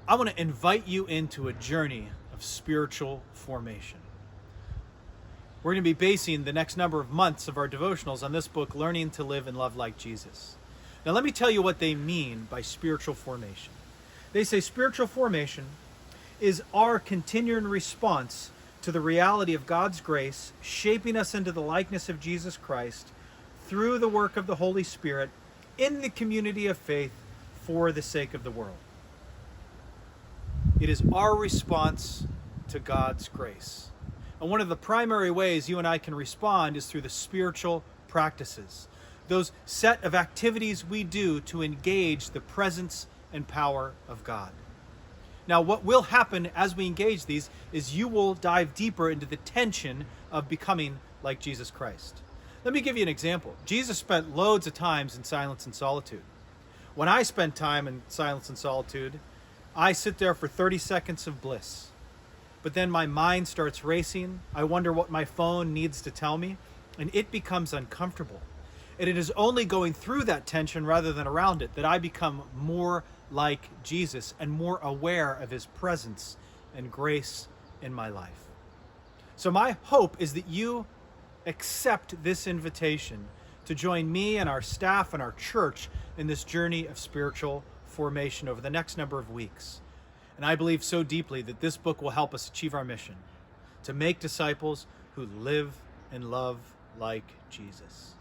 I want to invite you into a journey of spiritual formation. We're going to be basing the next number of months of our devotionals on this book, Learning to Live and Love Like Jesus. Now, let me tell you what they mean by spiritual formation. They say spiritual formation is our continuing response to the reality of God's grace, shaping us into the likeness of Jesus Christ through the work of the Holy Spirit in the community of faith for the sake of the world. It is our response to God's grace. And one of the primary ways you and I can respond is through the spiritual practices, those set of activities we do to engage the presence and power of God. Now, what will happen as we engage these is you will dive deeper into the tension of becoming like Jesus Christ. Let me give you an example. Jesus spent loads of times in silence and solitude. When I spend time in silence and solitude, I sit there for 30 seconds of bliss. But then my mind starts racing. I wonder what my phone needs to tell me, and it becomes uncomfortable. And it is only going through that tension rather than around it that I become more like Jesus and more aware of his presence and grace in my life. So my hope is that you accept this invitation to join me and our staff and our church in this journey of spiritual formation over the next number of weeks. And I believe so deeply that this book will help us achieve our mission to make disciples who live and love like Jesus.